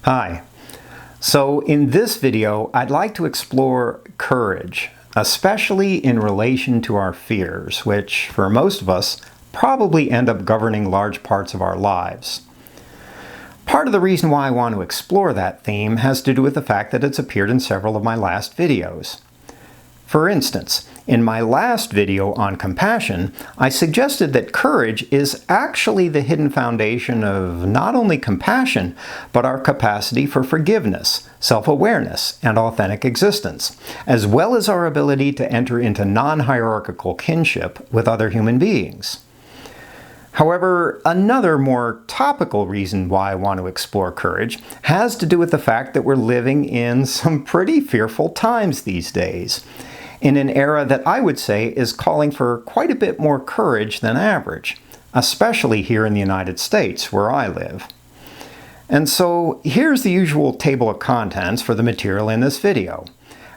Hi. So in this video, I'd like to explore courage, especially in relation to our fears, which for most of us probably end up governing large parts of our lives. Part of the reason why I want to explore that theme has to do with the fact that it's appeared in several of my last videos. For instance, in my last video on compassion, I suggested that courage is actually the hidden foundation of not only compassion, but our capacity for forgiveness, self-awareness, and authentic existence, as well as our ability to enter into non-hierarchical kinship with other human beings. However, another more topical reason why I want to explore courage has to do with the fact that we're living in some pretty fearful times these days, in an era that I would say is calling for quite a bit more courage than average, especially here in the United States, where I live. And so here's the usual table of contents for the material in this video.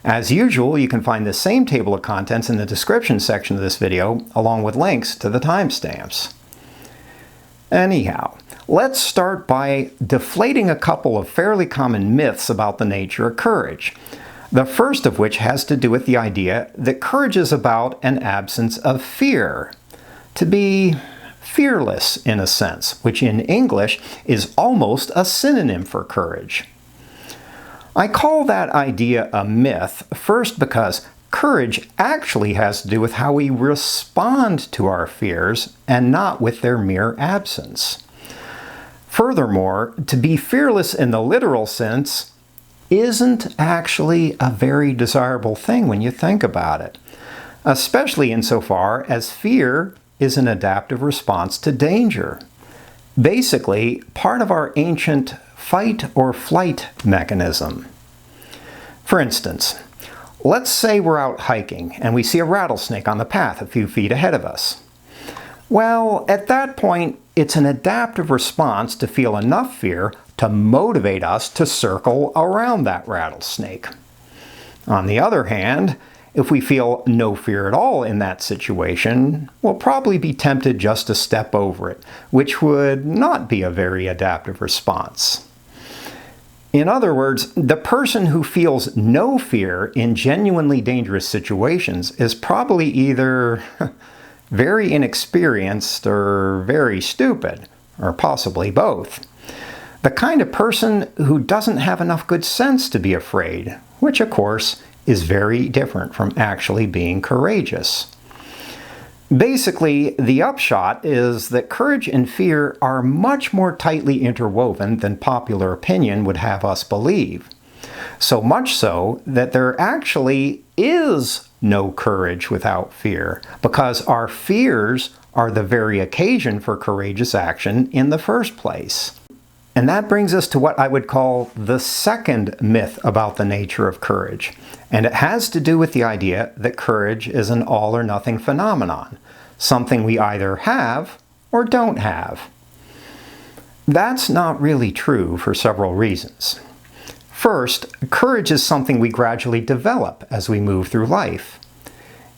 As usual, you can find the same table of contents in the description section of this video, along with links to the timestamps. Anyhow, let's start by deflating a couple of fairly common myths about the nature of courage. The first of which has to do with the idea that courage is about an absence of fear. To be fearless, in a sense, which in English is almost a synonym for courage. I call that idea a myth, first because courage actually has to do with how we respond to our fears and not with their mere absence. Furthermore, to be fearless in the literal sense isn't actually a very desirable thing when you think about it, especially insofar as fear is an adaptive response to danger. Basically, part of our ancient fight or flight mechanism. For instance, let's say we're out hiking and we see a rattlesnake on the path a few feet ahead of us. Well, at that point, it's an adaptive response to feel enough fear to motivate us to circle around that rattlesnake. On the other hand, if we feel no fear at all in that situation, we'll probably be tempted just to step over it, which would not be a very adaptive response. In other words, the person who feels no fear in genuinely dangerous situations is probably either very inexperienced or very stupid, or possibly both. The kind of person who doesn't have enough good sense to be afraid, which of course is very different from actually being courageous. Basically, the upshot is that courage and fear are much more tightly interwoven than popular opinion would have us believe. So much so that there actually is no courage without fear, because our fears are the very occasion for courageous action in the first place. And that brings us to what I would call the second myth about the nature of courage. And it has to do with the idea that courage is an all or nothing phenomenon, something we either have or don't have. That's not really true for several reasons. First, courage is something we gradually develop as we move through life.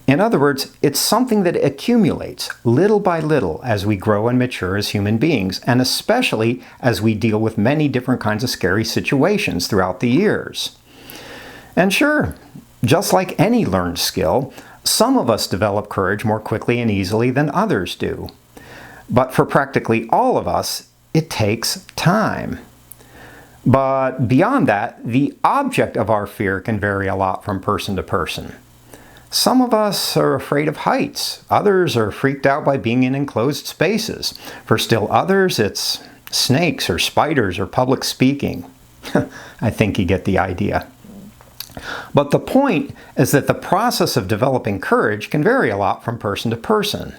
In other words, it's something that accumulates little by little as we grow and mature as human beings, and especially as we deal with many different kinds of scary situations throughout the years. And sure, just like any learned skill, some of us develop courage more quickly and easily than others do. But for practically all of us, it takes time. But beyond that, the object of our fear can vary a lot from person to person. Some of us are afraid of heights. Others are freaked out by being in enclosed spaces. For still others, it's snakes or spiders or public speaking. I think you get the idea. But the point is that the process of developing courage can vary a lot from person to person.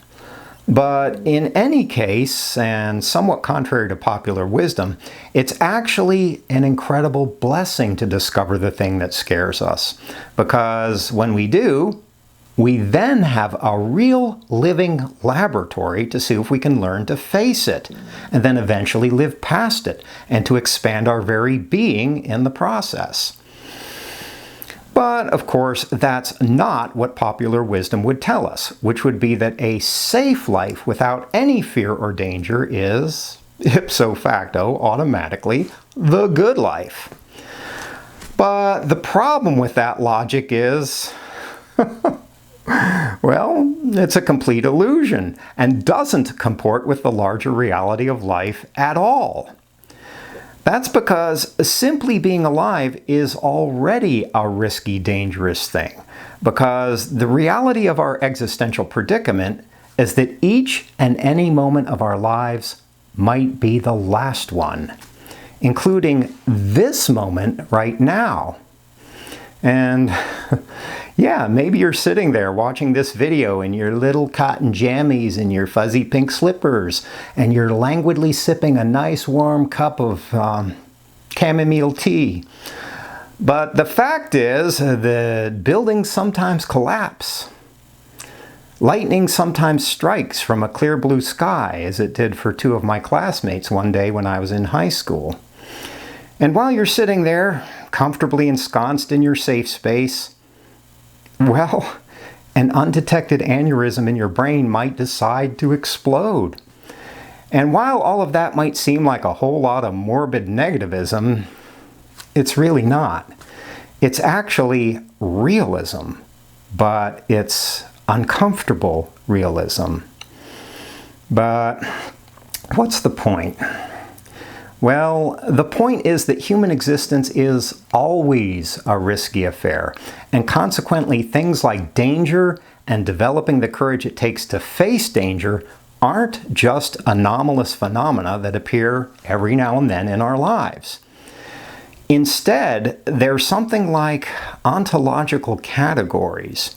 But in any case, and somewhat contrary to popular wisdom, it's actually an incredible blessing to discover the thing that scares us. Because when we do, we then have a real living laboratory to see if we can learn to face it, and then eventually live past it, and to expand our very being in the process. But, of course, that's not what popular wisdom would tell us, which would be that a safe life without any fear or danger is ipso facto, automatically, the good life. But the problem with that logic is, well, it's a complete illusion and doesn't comport with the larger reality of life at all. That's because simply being alive is already a risky, dangerous thing, because the reality of our existential predicament is that each and any moment of our lives might be the last one, including this moment right now. And yeah, maybe you're sitting there watching this video in your little cotton jammies and your fuzzy pink slippers, and you're languidly sipping a nice warm cup of chamomile tea. But the fact is that buildings sometimes collapse. Lightning sometimes strikes from a clear blue sky, as it did for two of my classmates one day when I was in high school. And while you're sitting there, comfortably ensconced in your safe space, well, an undetected aneurysm in your brain might decide to explode. And while all of that might seem like a whole lot of morbid negativism, it's really not. It's actually realism, but it's uncomfortable realism. But what's the point? Well, the point is that human existence is always a risky affair, and consequently things like danger and developing the courage it takes to face danger aren't just anomalous phenomena that appear every now and then in our lives. Instead, they're something like ontological categories.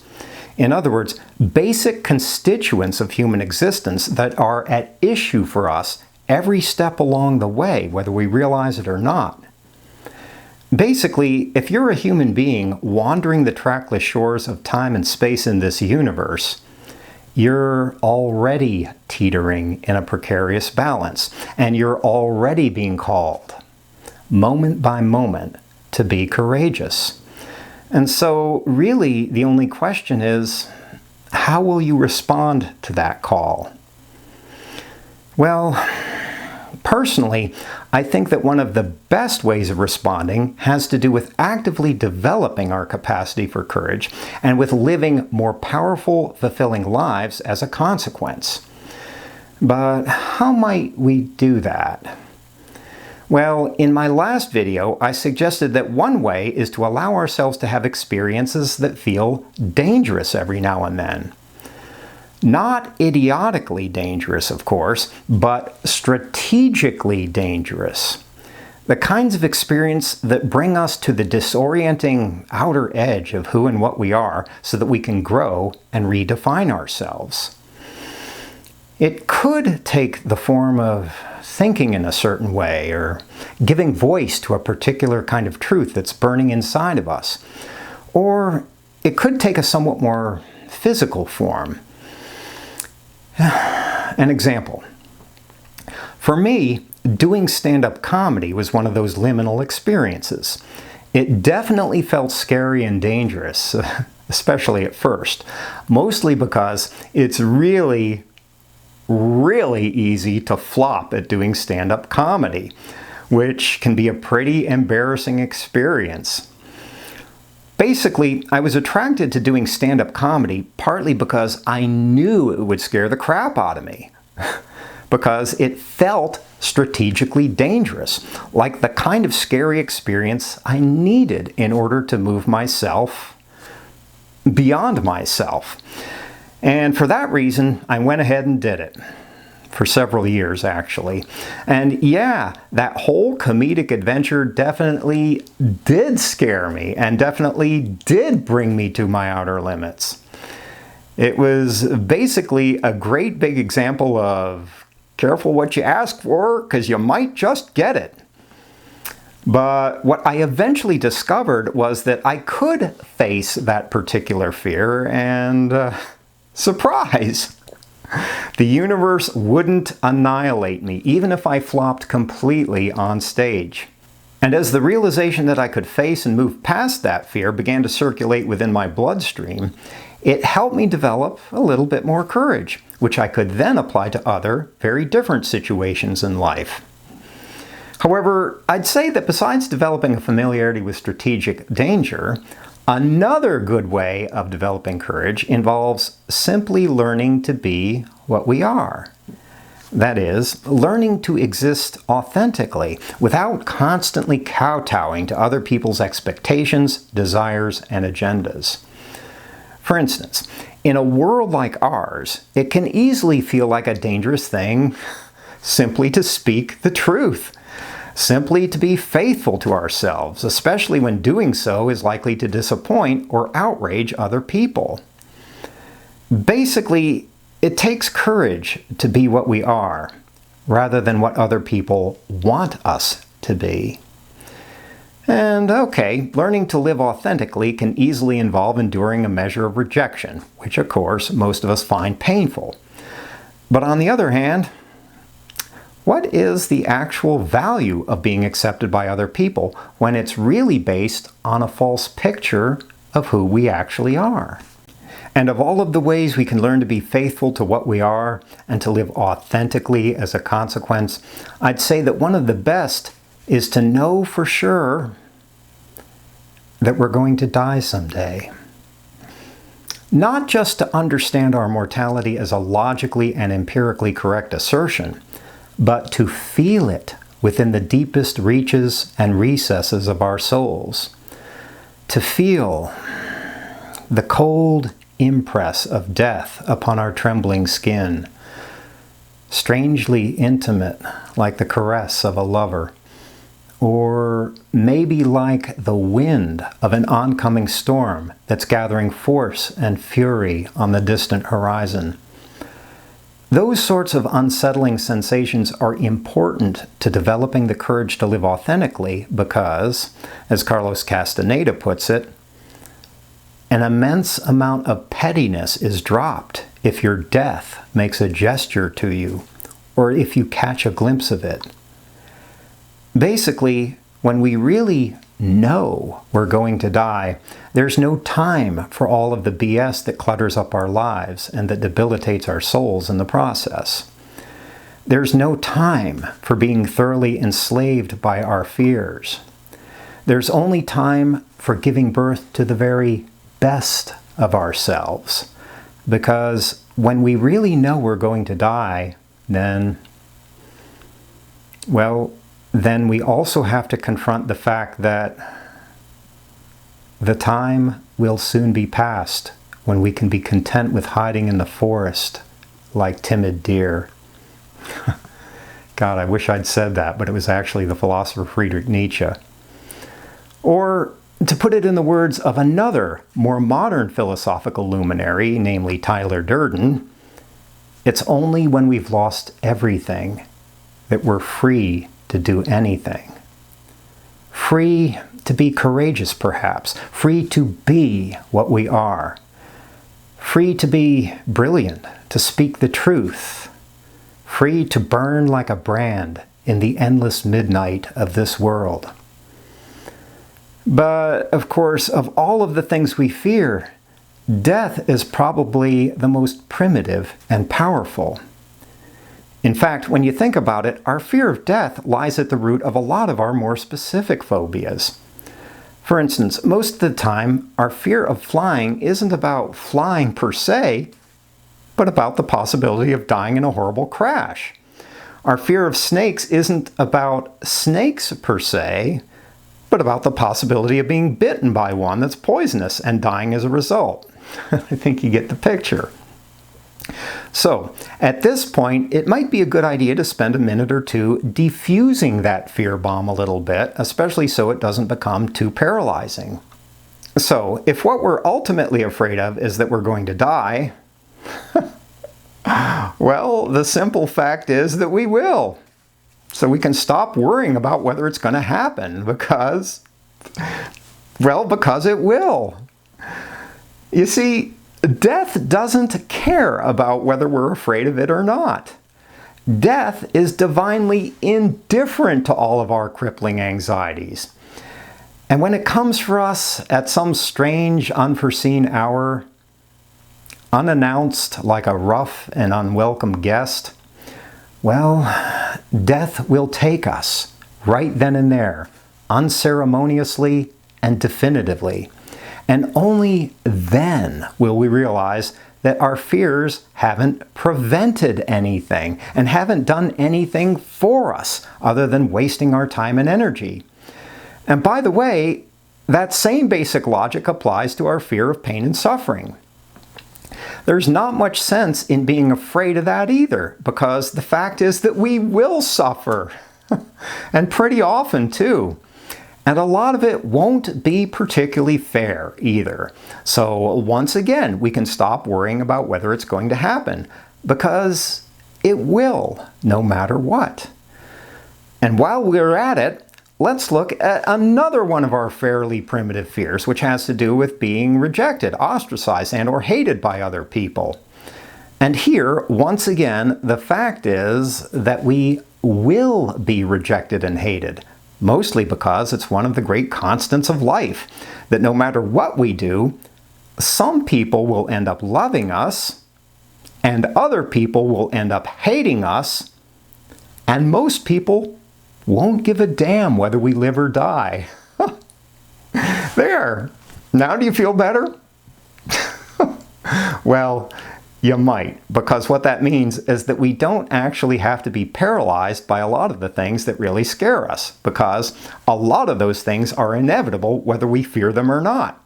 In other words, basic constituents of human existence that are at issue for us every step along the way, whether we realize it or not. Basically, if you're a human being wandering the trackless shores of time and space in this universe, you're already teetering in a precarious balance, and you're already being called, moment by moment, to be courageous. And so, really, the only question is, how will you respond to that call? Well, personally, I think that one of the best ways of responding has to do with actively developing our capacity for courage and with living more powerful, fulfilling lives as a consequence. But how might we do that? Well, in my last video, I suggested that one way is to allow ourselves to have experiences that feel dangerous every now and then. Not idiotically dangerous, of course, but strategically dangerous. The kinds of experience that bring us to the disorienting outer edge of who and what we are so that we can grow and redefine ourselves. It could take the form of thinking in a certain way or giving voice to a particular kind of truth that's burning inside of us. Or it could take a somewhat more physical form. An example. For me, doing stand-up comedy was one of those liminal experiences. It definitely felt scary and dangerous, especially at first, mostly because it's really easy to flop at doing stand-up comedy, which can be a pretty embarrassing experience. Basically, I was attracted to doing stand-up comedy partly because I knew it would scare the crap out of me, because it felt strategically dangerous, like the kind of scary experience I needed in order to move myself beyond myself. And for that reason, I went ahead and did it. For several years, actually. And yeah, that whole comedic adventure definitely did scare me and definitely did bring me to my outer limits. It was basically a great big example of careful what you ask for, because you might just get it. But what I eventually discovered was that I could face that particular fear and surprise! The universe wouldn't annihilate me, even if I flopped completely on stage. And as the realization that I could face and move past that fear began to circulate within my bloodstream, it helped me develop a little bit more courage, which I could then apply to other, very different situations in life. However, I'd say that besides developing a familiarity with strategic danger, another good way of developing courage involves simply learning to be what we are. That is, learning to exist authentically without constantly kowtowing to other people's expectations, desires, and agendas. For instance, in a world like ours, it can easily feel like a dangerous thing simply to speak the truth, simply to be faithful to ourselves, especially when doing so is likely to disappoint or outrage other people. Basically, it takes courage to be what we are, rather than what other people want us to be. And okay, learning to live authentically can easily involve enduring a measure of rejection, which of course most of us find painful. But on the other hand, what is the actual value of being accepted by other people when it's really based on a false picture of who we actually are? And of all of the ways we can learn to be faithful to what we are and to live authentically as a consequence, I'd say that one of the best is to know for sure that we're going to die someday. Not just to understand our mortality as a logically and empirically correct assertion, but to feel it within the deepest reaches and recesses of our souls. To feel the cold impress of death upon our trembling skin, strangely intimate like the caress of a lover, or maybe like the wind of an oncoming storm that's gathering force and fury on the distant horizon. Those sorts of unsettling sensations are important to developing the courage to live authentically because, as Carlos Castaneda puts it, an immense amount of pettiness is dropped if your death makes a gesture to you, or if you catch a glimpse of it. Basically, when we really know we're going to die, there's no time for all of the BS that clutters up our lives and that debilitates our souls in the process. There's no time for being thoroughly enslaved by our fears. There's only time for giving birth to the very best of ourselves, because when we really know we're going to die, then we also have to confront the fact that the time will soon be past when we can be content with hiding in the forest like timid deer. God, I wish I'd said that, but it was actually the philosopher Friedrich Nietzsche. Or, to put it in the words of another, more modern philosophical luminary, namely Tyler Durden, it's only when we've lost everything that we're free to do anything. Free to be courageous, perhaps. Free to be what we are. Free to be brilliant, to speak the truth. Free to burn like a brand in the endless midnight of this world. But, of course, of all of the things we fear, death is probably the most primitive and powerful. In fact, when you think about it, our fear of death lies at the root of a lot of our more specific phobias. For instance, most of the time, our fear of flying isn't about flying per se, but about the possibility of dying in a horrible crash. Our fear of snakes isn't about snakes per se, but about the possibility of being bitten by one that's poisonous and dying as a result. I think you get the picture. So, at this point, it might be a good idea to spend a minute or two defusing that fear bomb a little bit, especially so it doesn't become too paralyzing. So, if what we're ultimately afraid of is that we're going to die, well, the simple fact is that we will. So we can stop worrying about whether it's going to happen because it will. You see, death doesn't care about whether we're afraid of it or not. Death is divinely indifferent to all of our crippling anxieties. And when it comes for us at some strange, unforeseen hour, unannounced like a rough and unwelcome guest, well, death will take us right then and there, unceremoniously and definitively. And only then will we realize that our fears haven't prevented anything and haven't done anything for us other than wasting our time and energy. And by the way, that same basic logic applies to our fear of pain and suffering. There's not much sense in being afraid of that either, because the fact is that we will suffer, and pretty often too. And a lot of it won't be particularly fair either. So once again, we can stop worrying about whether it's going to happen, because it will, no matter what. And while we're at it, let's look at another one of our fairly primitive fears, which has to do with being rejected, ostracized, and or hated by other people. And here, once again, the fact is that we will be rejected and hated, mostly because it's one of the great constants of life, that no matter what we do, some people will end up loving us, and other people will end up hating us, and most people won't give a damn whether we live or die. There! Now do you feel better? Well, you might, because what that means is that we don't actually have to be paralyzed by a lot of the things that really scare us, because a lot of those things are inevitable whether we fear them or not.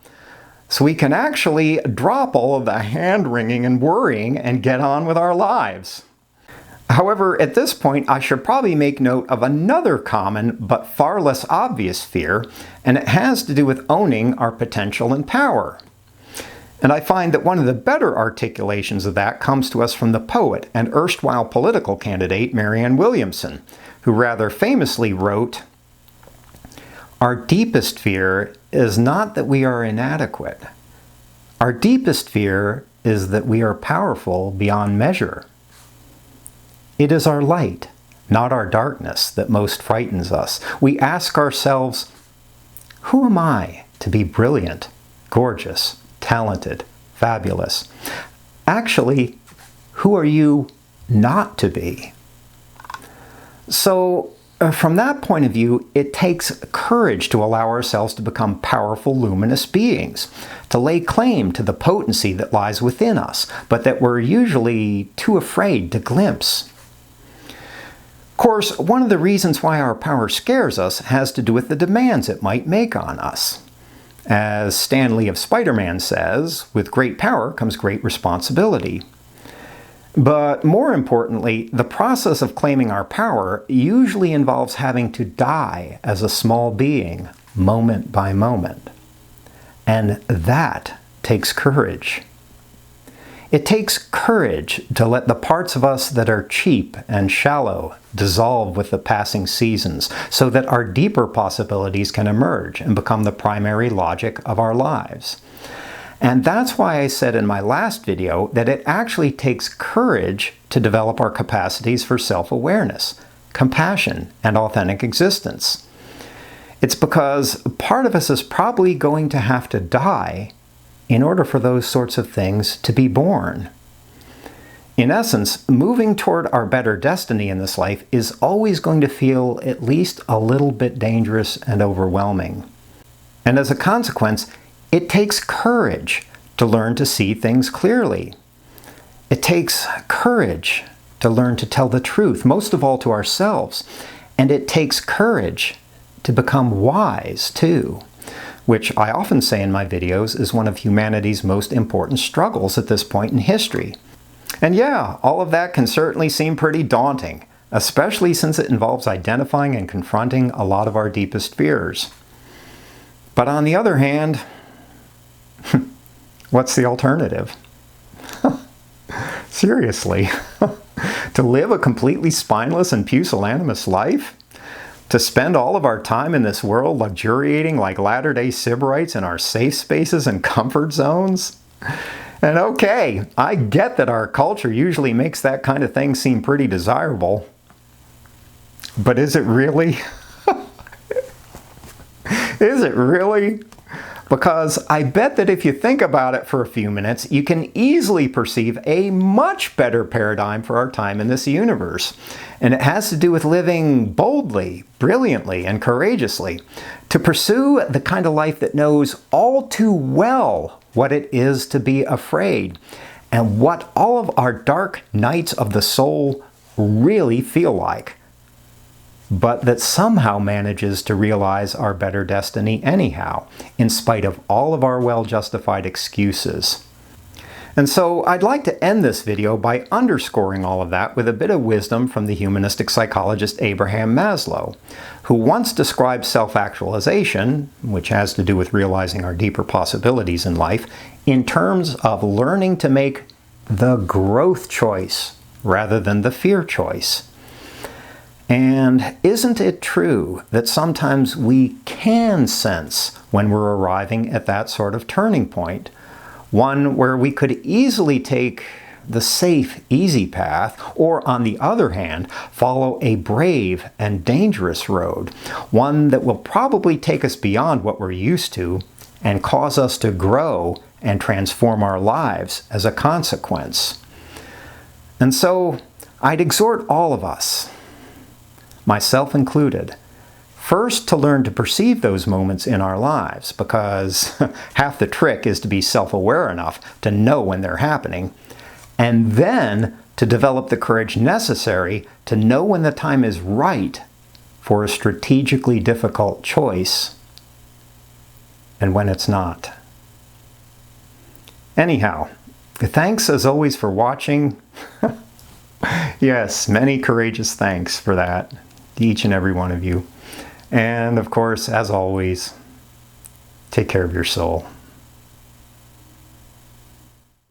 So we can actually drop all of the hand-wringing and worrying and get on with our lives. However, at this point, I should probably make note of another common but far less obvious fear, and it has to do with owning our potential and power. And I find that one of the better articulations of that comes to us from the poet and erstwhile political candidate Marianne Williamson, who rather famously wrote, "Our deepest fear is not that we are inadequate. Our deepest fear is that we are powerful beyond measure. It is our light, not our darkness, that most frightens us. We ask ourselves, who am I to be brilliant, gorgeous, talented, fabulous? Actually, who are you not to be?" So, from that point of view, it takes courage to allow ourselves to become powerful, luminous beings, to lay claim to the potency that lies within us, but that we're usually too afraid to glimpse. Of course, one of the reasons why our power scares us has to do with the demands it might make on us. As Stan Lee of Spider-Man says, with great power comes great responsibility. But more importantly, the process of claiming our power usually involves having to die as a small being, moment by moment. And that takes courage. It takes courage to let the parts of us that are cheap and shallow dissolve with the passing seasons, so that our deeper possibilities can emerge and become the primary logic of our lives. And that's why I said in my last video that it actually takes courage to develop our capacities for self-awareness, compassion, and authentic existence. It's because part of us is probably going to have to die in order for those sorts of things to be born. In essence, moving toward our better destiny in this life is always going to feel at least a little bit dangerous and overwhelming. And as a consequence, it takes courage to learn to see things clearly. It takes courage to learn to tell the truth, most of all to ourselves. And it takes courage to become wise, too, which I often say in my videos is one of humanity's most important struggles at this point in history. And yeah, all of that can certainly seem pretty daunting, especially since it involves identifying and confronting a lot of our deepest fears. But on the other hand, what's the alternative? Seriously, to live a completely spineless and pusillanimous life? To spend all of our time in this world luxuriating like Latter-day Sybarites in our safe spaces and comfort zones? And okay, I get that our culture usually makes that kind of thing seem pretty desirable. But is it really? Is it really? Because I bet that if you think about it for a few minutes, you can easily perceive a much better paradigm for our time in this universe. And it has to do with living boldly, brilliantly, and courageously, to pursue the kind of life that knows all too well what it is to be afraid, and what all of our dark nights of the soul really feel like, but that somehow manages to realize our better destiny anyhow, in spite of all of our well-justified excuses. And so I'd like to end this video by underscoring all of that with a bit of wisdom from the humanistic psychologist Abraham Maslow, who once described self-actualization, which has to do with realizing our deeper possibilities in life, in terms of learning to make the growth choice rather than the fear choice. And isn't it true that sometimes we can sense when we're arriving at that sort of turning point? One where we could easily take the safe, easy path, or on the other hand, follow a brave and dangerous road. One that will probably take us beyond what we're used to and cause us to grow and transform our lives as a consequence. And so I'd exhort all of us, myself included, first to learn to perceive those moments in our lives, because half the trick is to be self-aware enough to know when they're happening, and then to develop the courage necessary to know when the time is right for a strategically difficult choice and when it's not. Anyhow, thanks as always for watching. Yes, many courageous thanks for that, each and every one of you. And of course, as always, take care of your soul.